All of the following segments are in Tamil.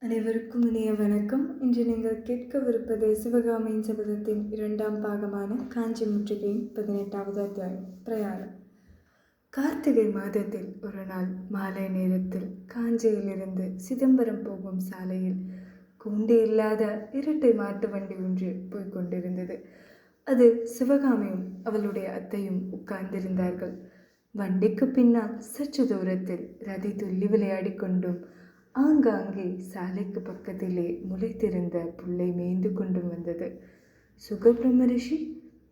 அனைவருக்கும் இனிய வணக்கம். இன்று நீங்கள் கேட்கவிருப்பது சிவகாமியின் சபதத்தின் 2ஆம் பாகமான காஞ்சி முற்றுகையின் 18வது அத்தியாயம் பிரயாணம். கார்த்திகை மாதத்தில் ஒரு நாள் மாலை நேரத்தில் காஞ்சியிலிருந்து சிதம்பரம் போகும் சாலையில் கூண்டு இல்லாத இரட்டை மாட்டு வண்டி ஒன்று போய்கொண்டிருந்தது. அதில் சிவகாமியும் அவளுடைய அத்தையும் உட்கார்ந்திருந்தார்கள். வண்டிக்கு பின்னால் சற்று தூரத்தில் ரதி துள்ளி விளையாடி கொண்டும் ஆங்காங்கே சாலைக்கு பக்கத்திலே முளைத்திருந்த புல்லை மேய்ந்து கொண்டும் வந்தது. சுகபிரம்ம ரிஷி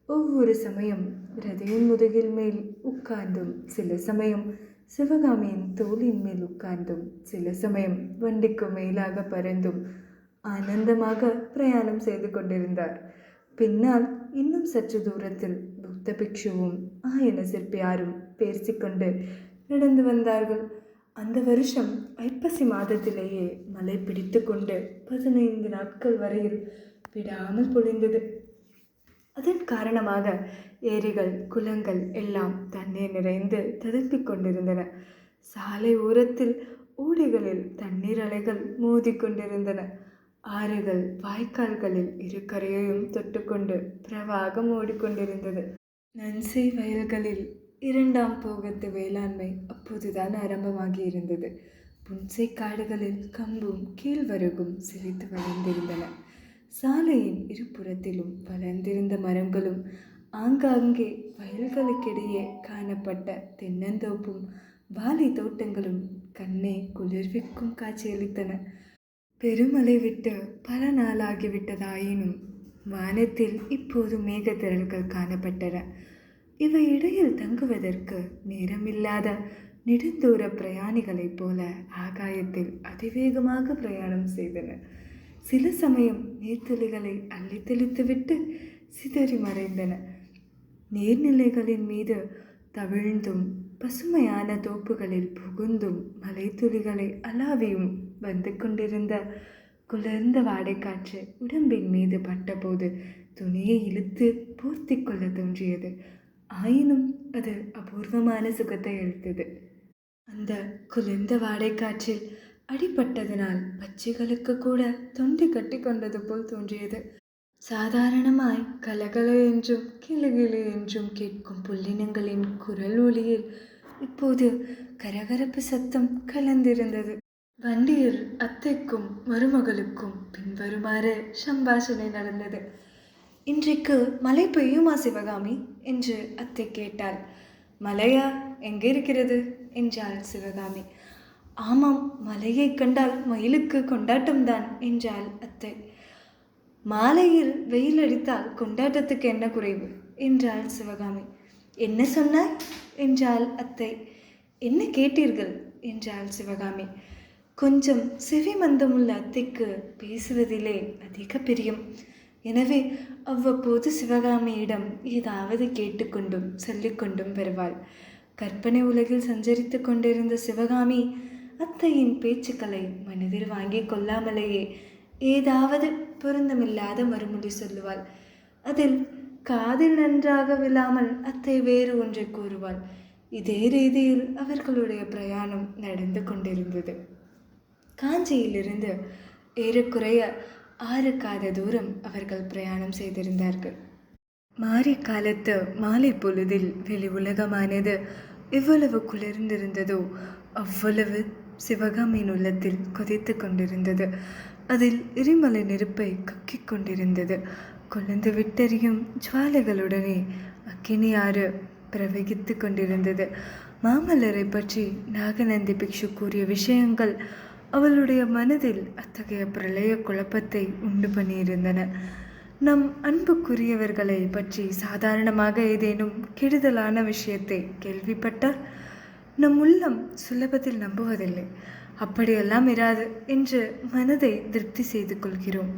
ஒவ்வொரு சமயம் ரதியின் முதுகில் மேல் உட்கார்ந்தும், சில சமயம் சிவகாமியின் தோளின் மேல் உட்கார்ந்தும், சில சமயம் வண்டிக்கு மேலாக பறந்தும் ஆனந்தமாக பிரயாணம் செய்து கொண்டிருந்தார். பின்னால் இன்னும் சற்று தூரத்தில் புத்த பிக்ஷுவும் ஆயன சிற்பியாரும் பேசிக்கொண்டு நடந்து வந்தார்கள். அந்த வருஷம் ஐப்பசி மாதத்திலேயே மழை பிடித்து கொண்டு 15 நாட்கள் வரையில் விடாமல் பொழிந்தது. அதன் காரணமாக ஏரிகள், குளங்கள் எல்லாம் தண்ணீர் நிறைந்து ததும்பிக் கொண்டிருந்தன. சாலை ஓரத்தில் ஓடைகளில் தண்ணீர் அலைகள் மோதி கொண்டிருந்தன. ஆறுகள், வாய்க்கால்களில் இரு கரையையும் தொட்டுக்கொண்டு பிரவாகம் ஓடிக்கொண்டிருந்தது. நன்சை வயல்களில் 2ஆம் போகத்து வேளாண்மை அப்போதுதான் ஆரம்பமாகி இருந்தது. புன்சை காடுகளில் கம்பும் கேழ்வரகும் செழித்து வளர்ந்திருந்தன. சாலையின் இருபுறத்திலும் வளர்ந்திருந்த மரங்களும் ஆங்காங்கே வயல்களுக்கிடையே காணப்பட்ட தென்னந்தோப்பும் வாழை தோட்டங்களும் கண்ணை குளிர்விக்கும் காட்சியளித்தன. பெருமழை விட்டு பல நாளாகிவிட்டதாயினும் வானத்தில் இப்போது மேகத்திரள்கள் காணப்பட்டன. இவை இடையில் தங்குவதற்கு நேரமில்லாத நெடுந்தூர பிரயாணிகளைப் போல ஆகாயத்தில் அதிவேகமாக பிரயாணம் செய்தன. சில சமயம் நீர்த்துளிகளை அள்ளி தெளித்துவிட்டு சிதறி மறைந்தன. நீர்நிலைகளின் மீது தவிழ்ந்தும் பசுமையான தோப்புகளில் புகுந்தும் மலைத்துளிகளை அளாவியும் வந்து கொண்டிருந்த குளிர்ந்த வாடைக்காற்று உடம்பின் மீது பட்டபோது துணியை இழுத்து போர்த்தி கொள்ள தோன்றியது. ஆயினும் அது அபூர்வமான சுகத்தை அளித்தது. அந்த குளிர்ந்த வாடைக்காற்றில் அடிபட்டதனால் பச்சைகளுக்கு கூட தொண்டை கட்டி கொண்டது போல் தோன்றியது. சாதாரணமாய் கலகல என்றும் கிளுகிளு என்றும் கேட்கும் புல்லினங்களின் குரல் ஒலியில் இப்போது கரகரப்பு சத்தம் கலந்திருந்தது. வண்டியில் அத்தைக்கும் மருமகளுக்கும் பின்வருமாறு சம்பாஷணை நடந்தது. இன்றைக்கு மழை பெய்யுமா சிவகாமி என்று அத்தை கேட்டாள். மழையா? எங்கே இருக்கிறது என்றாள் சிவகாமி. ஆமாம், மலையை கண்டால் மயிலுக்கு கொண்டாட்டம்தான் என்றாள் அத்தை. மாலையில் வெயில் அடித்தால் கொண்டாட்டத்துக்கு என்ன குறைவு என்றாள் சிவகாமி. என்ன சொன்னாய் என்றாள் அத்தை. என்ன கேட்டீர்கள் என்றாள் சிவகாமி. கொஞ்சம் செவி மந்தமுள்ள அத்தைக்கு பேசுவதிலே அதிக பிரியம். எனவே அவ்வப்போது சிவகாமியிடம் ஏதாவது கேட்டுக்கொண்டும் சொல்லிக்கொண்டும் வருவாள். கற்பனை உலகில் சஞ்சரித்து கொண்டிருந்த சிவகாமி அத்தையின் பேச்சுக்களை மனதில் வாங்கி கொள்ளாமலேயே ஏதாவது பொருந்தமில்லாத மறுமொழி சொல்லுவாள். அதில் காதில் நன்றாக விழாமல் அத்தை வேறு ஒன்றை கூறுவாள். இதே ரீதியில் அவர்களுடைய பிரயாணம் நடந்து கொண்டிருந்தது. காஞ்சியிலிருந்து ஏறக்குறைய 6 காத தூரம் அவர்கள் பிரயாணம் செய்திருந்தார்கள். மாரி காலத்து மாலை பொழுதில் வெளி உலகமானது எவ்வளவு குளிர்ந்திருந்ததோ அவ்வளவு சிவகாமியின் உள்ளத்தில் கொதித்து கொண்டிருந்தது. அதில் எரிமலை நெருப்பை கக்கிக் கொண்டிருந்தது. கொழுந்து விட்டெறியும் ஜுவாலைகளுடனே அக்கினி ஆறு பிரவகித்து கொண்டிருந்தது. மாமல்லரை பற்றி நாகநந்தி பிக்ஷு கூறிய விஷயங்கள் அவளுடைய மனதில் அத்தகைய பிரளய குழப்பத்தை உண்டு பண்ணியிருந்தன. நம் அன்புக்குரியவர்களை பற்றி சாதாரணமாக ஏதேனும் கெடுதலான விஷயத்தை கேள்விப்பட்டால் நம் உள்ளம் சுலபத்தில் நம்புவதில்லை. அப்படியெல்லாம் இராது என்று மனதை திருப்தி செய்து கொள்கிறோம்.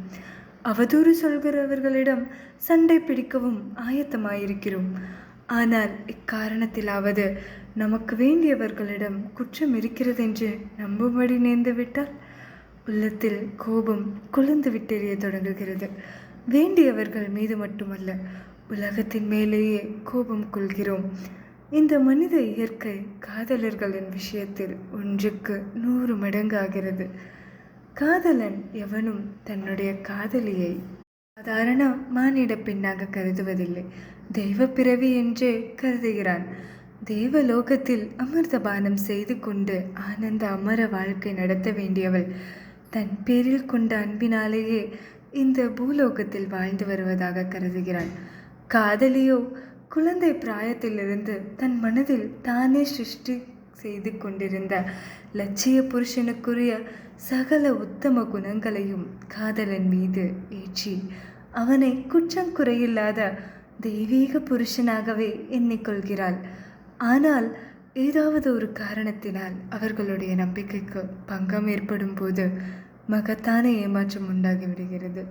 அவதூறு சொல்கிறவர்களிடம் சண்டை பிடிக்கவும் ஆயத்தமாயிருக்கிறோம். ஆனால் இக்காரணத்திலாவது நமக்கு வேண்டியவர்களிடம் குற்றம் இருக்கிறதென்று நம்பும்படி நேர்ந்துவிட்டால் உள்ளத்தில் கோபம் கொழுந்து விட்டெறிய தொடங்குகிறது. வேண்டியவர்கள் மீது மட்டுமல்ல, உலகத்தின் மேலேயே கோபம் கொள்கிறோம். இந்த மனித இயற்கை காதலர்களின் விஷயத்தில் 1க்கு 100 மடங்காகிறது. காதலன் எவனும் தன்னுடைய காதலியை சாதாரண மானிட பெண்ணாக கருதுவதில்லை, தெய்வ பிறவி என்றே கருதுகிறான். தேவலோகத்தில் அமிர்தபானம் செய்து கொண்டு ஆனந்த அமர வாழ்க்கை நடத்த வேண்டியவள் தன் பேரில் கொண்ட அன்பினாலேயே இந்த பூலோகத்தில் வாழ்ந்து வருவதாக கருதுகிறான். காதலியோ குழந்தை பிராயத்திலிருந்து தன் மனதில் தானே சிருஷ்டி செய்து கொண்டிருந்த லட்சிய புருஷனுக்குரிய சகல உத்தம குணங்களையும் காதலன் மீது ஏற்றி அவனை குற்றங்குறையில்லாத தெய்வீக புருஷனாகவே எண்ணிக்கொள்கிறாள். ஆனால் ஏதாவது ஒரு காரணத்தினால் அவர்களுடைய நம்பிக்கைக்கு பங்கம் ஏற்படும் போது மகத்தான ஏமாற்றம் உண்டாகிவிடுகிறது.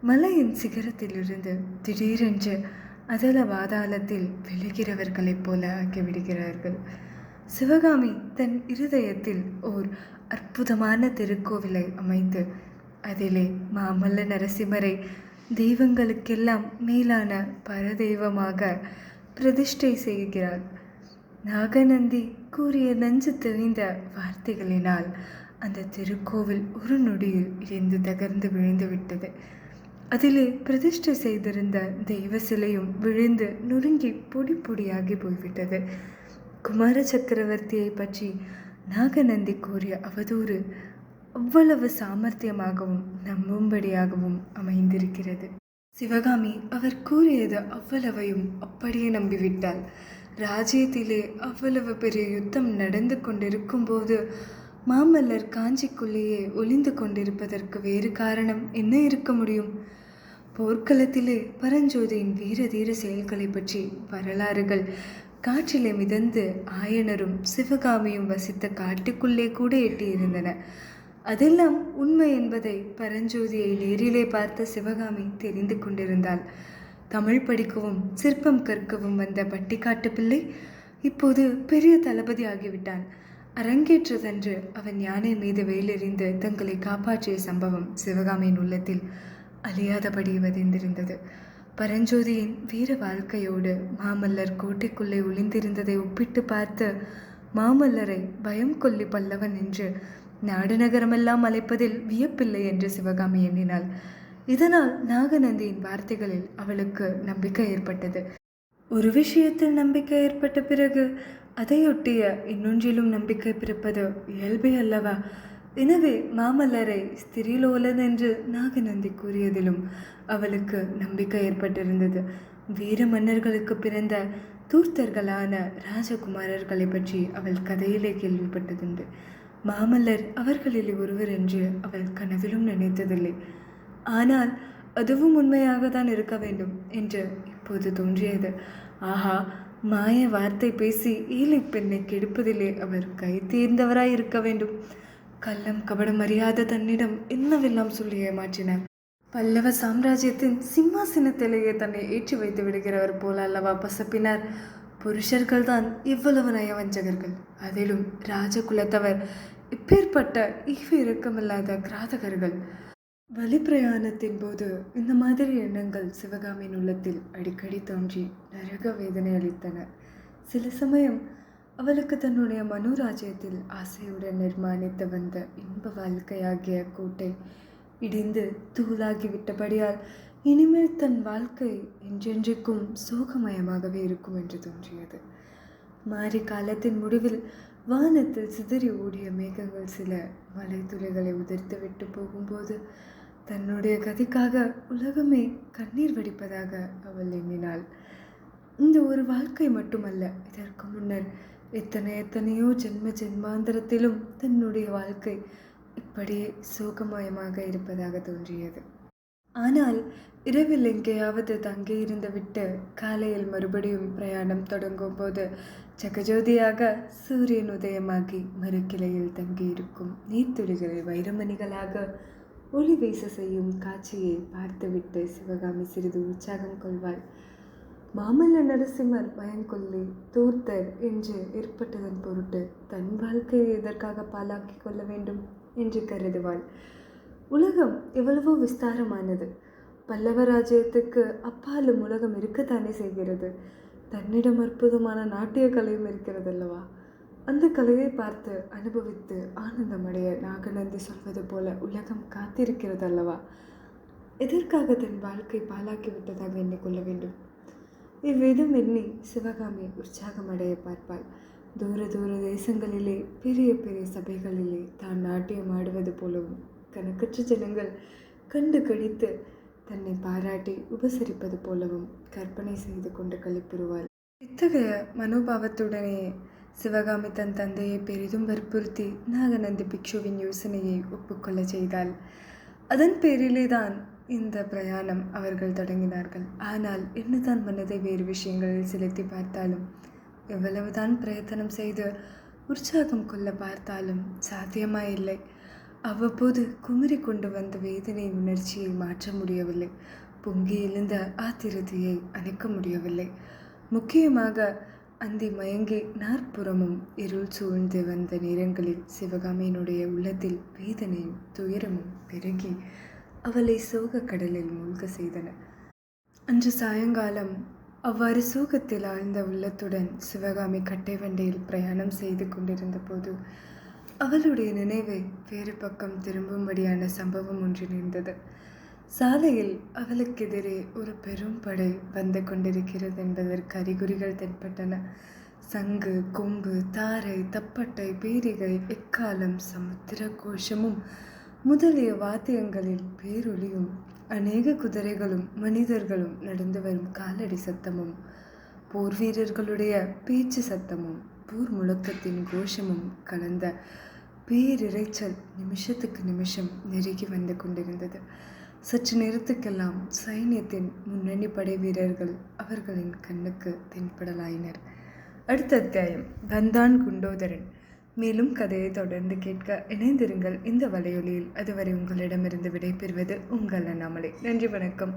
மலையின் சிகரத்திலிருந்து திடீரென்று அதல பாதாளத்தில் விழுகிறவர்களைப் போல ஆகிவிடுகிறார்கள். சிவகாமி தன் இருதயத்தில் ஓர் அற்புதமான திருக்கோவிலை அமைத்து அதிலே மாமல்ல நரசிம்மரை தெய்வங்களுக்கெல்லாம் மேலான பரதெய்வமாக பிரதிஷ்டை செய்கிறாள். நாகநந்தி கூறிய நஞ்சு தெரிந்த வார்த்தைகளினால் அந்த திருக்கோவில் ஒரு நொடியில் இடிந்து தகர்ந்து விழுந்து விட்டது. அதிலே பிரதிஷ்டை செய்திருந்த தெய்வ சிலையும் விழுந்து நொறுங்கி பொடி பொடியாகி போய்விட்டது. குமார சக்கரவர்த்தியை பற்றி நாகநந்தி கூறிய அவதூறு அவ்வளவு சாமர்த்தியமாகவும் நம்பும்படியாகவும் அமைந்திருக்கிறது. சிவகாமி அவர் கூறியது அவ்வளவையும் அப்படியே நம்பிவிட்டாள். ராஜ்யத்திலே அவ்வளவு பெரிய யுத்தம் நடந்து கொண்டிருக்கும் போது மாமல்லர் காஞ்சிக்குள்ளேயே ஒளிந்து கொண்டிருப்பதற்கு வேறு காரணம் என்ன இருக்க முடியும்? போர்க்களத்திலே பரஞ்சோதியின் வீர தீர செயல்களை பற்றி வரலாறுகள் காற்றிலே மிதந்து ஆயனரும் சிவகாமியும் வசித்த காட்டுக்குள்ளே கூட எட்டியிருந்தன. அதெல்லாம் உண்மை என்பதை பரஞ்சோதியை நேரிலே பார்த்த சிவகாமி தெரிந்து கொண்டிருந்தாள். தமிழ் படிக்கவும் சிற்பம் கற்கவும் வந்த பட்டிக்காட்டு பிள்ளை இப்போது பெரிய தளபதி ஆகிவிட்டான். அரங்கேற்றதன்று அவன் யானை மீது வேலெறிந்து தங்களை காப்பாற்றிய சம்பவம் சிவகாமியின் உள்ளத்தில் அழியாதபடி வதிந்திருந்தது. பரஞ்சோதியின் வீர வாழ்க்கையோடு மாமல்லர் கோட்டைக்குள்ளே ஒளிந்திருந்ததை ஒப்பிட்டு பார்த்து மாமல்லரை பயம் கொல்லி பல்லவன் என்று நாடு நகரமெல்லாம் அழைப்பதில் வியப்பில்லை என்று சிவகாமி எண்ணினாள். இதனால் நாகநந்தியின் வார்த்தைகளில் அவளுக்கு நம்பிக்கை ஏற்பட்டது. ஒரு விஷயத்தில் நம்பிக்கை ஏற்பட்ட பிறகு அதையொட்டிய இன்னொன்றிலும் நம்பிக்கை பிறப்பது இயல்பே அல்லவா? எனவே மாமல்லரை ஸ்திரீலோலன் என்று நாகநந்தி கூறியதிலும் அவளுக்கு நம்பிக்கை ஏற்பட்டிருந்தது. வீர மன்னர்களுக்கு பிறந்த தூர்த்தர்களான ராஜகுமாரர்களை பற்றி அவள் கதையிலே கேள்விப்பட்டதுண்டு. மாமல்லர் அவர்களில் ஒருவர் என்று அவள் கனவிலும் நினைத்ததில்லை. ஆனால் அதுவும் உண்மையாக தான் இருக்க வேண்டும் என்று இப்போது தோன்றியது. ஆஹா, மாய வார்த்தை பேசி ஏழை பெண்ணை கெடுப்பதிலே அவர் கை தேர்ந்தவராய் இருக்க வேண்டும். கள்ளம் கபடம் அறியாத தன்னிடம் என்னவெல்லாம் சொல்லி ஏமாற்றினார். பல்லவ சாம்ராஜ்யத்தின் சிம்மாசனத்திலேயே தன்னை ஏற்றி வைத்து விடுகிறவர் போல அல்லவா பசப்பினார். புருஷர்கள் தான் இவ்வளவு நயவஞ்சகர்கள், அதிலும் ராஜகுலத்தவர் இப்பேற்பட்ட ஈவு இரக்கமில்லாத கிராதகர்கள். வழிப்பிரயாணத்தின் போது இந்த மாதிரி எண்ணங்கள் சிவகாமியின் உள்ளத்தில் அடிக்கடி தோன்றி நரக வேதனை அளித்தன. சில சமயம் அவளுக்கு தன்னுடைய மனோராஜ்யத்தில் ஆசையுடன் நிர்மாணித்து வந்த இன்ப வாழ்க்கையாகிய கோட்டை இடிந்து தூளாகிவிட்டபடியால் இனிமேல் தன் வாழ்க்கை என்றென்றைக்கும் சோகமயமாகவே இருக்கும் என்று தோன்றியது. மாரி காலத்தின் முடிவில் வானத்தில் சிதறி ஓடிய மேகங்கள் சில மலை துளிகளை உதிர்த்து விட்டு போகும்போது தன்னுடைய கதிக்காக உலகமே கண்ணீர் வடிப்பதாக அவள் எண்ணினாள். இந்த ஒரு வாழ்க்கை மட்டுமல்ல, இதற்கு முன்னர் எத்தனையோ ஜென்மாந்தரத்திலும் தன்னுடைய வாழ்க்கை இப்படியே சோகமயமாக இருப்பதாக தோன்றியது. ஆனால் இரவில் எங்கேயாவது தங்கியிருந்து விட்டு காலையில் மறுபடியும் பிரயாணம் தொடங்கும் போது ஜெகஜோதியாக சூரியன் உதயமாகி மறுக்கிளையில் தங்கியிருக்கும் நீர்த்துளிகளை வைரமணிகளாக ஒளி வீச செய்யும் காட்சியை பார்த்துவிட்டு சிவகாமி சிறிது உற்சாகம் கொள்வாள். மாமல்ல நரசிம்மர் பயங்கொல்லி தூர்த்தர் என்று ஏற்பட்டதன் பொருட்டு தன் வாழ்க்கையை எதற்காக பாலாக்கி கொள்ள வேண்டும் என்று கருதுவாள். உலகம் எவ்வளவோ விஸ்தாரமானது. பல்லவ ராஜ்யத்துக்கு அப்பாலும் உலகம் இருக்கத்தானே செய்கிறது. தன்னிடம் அற்புதமான நாட்டிய கலையும் இருக்கிறதல்லவா? அந்த கலையை பார்த்து அனுபவித்து ஆனந்தமடைய நாகநந்தி சொல்வது போல உலகம் காத்திருக்கிறது அல்லவா? எதற்காக தன் வாழ்க்கை பாழாக்கி விட்டதாக எண்ணிக்கொள்ள வேண்டும்? இவ்விதம் எண்ணி சிவகாமி உற்சாகமடைய பார்ப்பாள். தூர தூர தேசங்களிலே பெரிய பெரிய சபைகளிலே தான் நாட்டியம் ஆடுவது போலவும் கணக்கற்ற ஜனங்கள் கண்டு கழித்து தன்னை பாராட்டி உபசரிப்பது போலவும் கற்பனை செய்து கொண்டு களிப்புறுவாள். இத்தகைய மனோபாவத்துடனே சிவகாமி தன் தந்தையை பெரிதும் வற்புறுத்தி நாகநந்தி பிக்ஷுவின் யோசனையை ஒப்புக்கொள்ள செய்தாள். அதன் பேரிலே தான் இந்த பிரயாணம் அவர்கள் தொடங்கினார்கள். ஆனால் என்னதான் மனதை வேறு விஷயங்களில் செலுத்தி பார்த்தாலும், எவ்வளவுதான் பிரயத்தனம் செய்து உற்சாகம் கொள்ள பார்த்தாலும் சாத்தியமாயில்லை. அவ்வப்போது குமரி கொண்டு வந்த வேதனை உணர்ச்சியை மாற்ற முடியவில்லை. பொங்கி எழுந்த ஆத்திரத்தையை அணைக்க முடியவில்லை. முக்கியமாக அந்தி மயங்கி நாற்புறமும் இருள் சூழ்ந்து வந்த நேரங்களில் சிவகாமியினுடைய உள்ளத்தில் வேதனையும் துயரமும் பெருகி அவளை சோக கடலில் மூழ்க செய்தன. அன்று சாயங்காலம் அவ்வாறு சோகத்தில் ஆழ்ந்த உள்ளத்துடன் சிவகாமி கட்டை வண்டியில் பிரயாணம் செய்து கொண்டிருந்த போது அவளுடைய நினைவை வேறு பக்கம் திரும்பும்படியான சம்பவம் ஒன்று நேர்ந்தது. சாலையில் அவளுக்கு எதிரே ஒரு பெரும் படை வந்து கொண்டிருக்கிறது என்பதற்கு அறிகுறிகள் தென்பட்டன. சங்கு, கொம்பு, தாரை, தப்பட்டை, பேரிகை, எக்காலம், சமுத்திர கோஷமும் முதலிய வாத்தியங்களில் பேரொலியும் அநேக குதிரைகளும் மனிதர்களும் நடந்து வரும் காலடி சத்தமும் போர் வீரர்களுடைய பேச்சு சத்தமும் போர் முழக்கத்தின் கோஷமும் கலந்த பேரிரைச்சல் நிமிஷத்துக்கு நிமிஷம் நெருங்கி வந்து கொண்டிருந்தது. சற்று நேரத்துக்கெல்லாம் சைன்யத்தின் முன்னணி படை வீரர்கள் அவர்களின் கண்ணுக்கு தென்படலாயினர். அடுத்த அத்தியாயம் வந்தான் குண்டோதரன். மேலும் கதையை தொடர்ந்து கேட்க இணைந்திருங்கள் இந்த வலையொலியில். அதுவரை உங்களிடமிருந்து விடைபெறுவது உங்கள் அண்ணாமலை. நன்றி, வணக்கம்.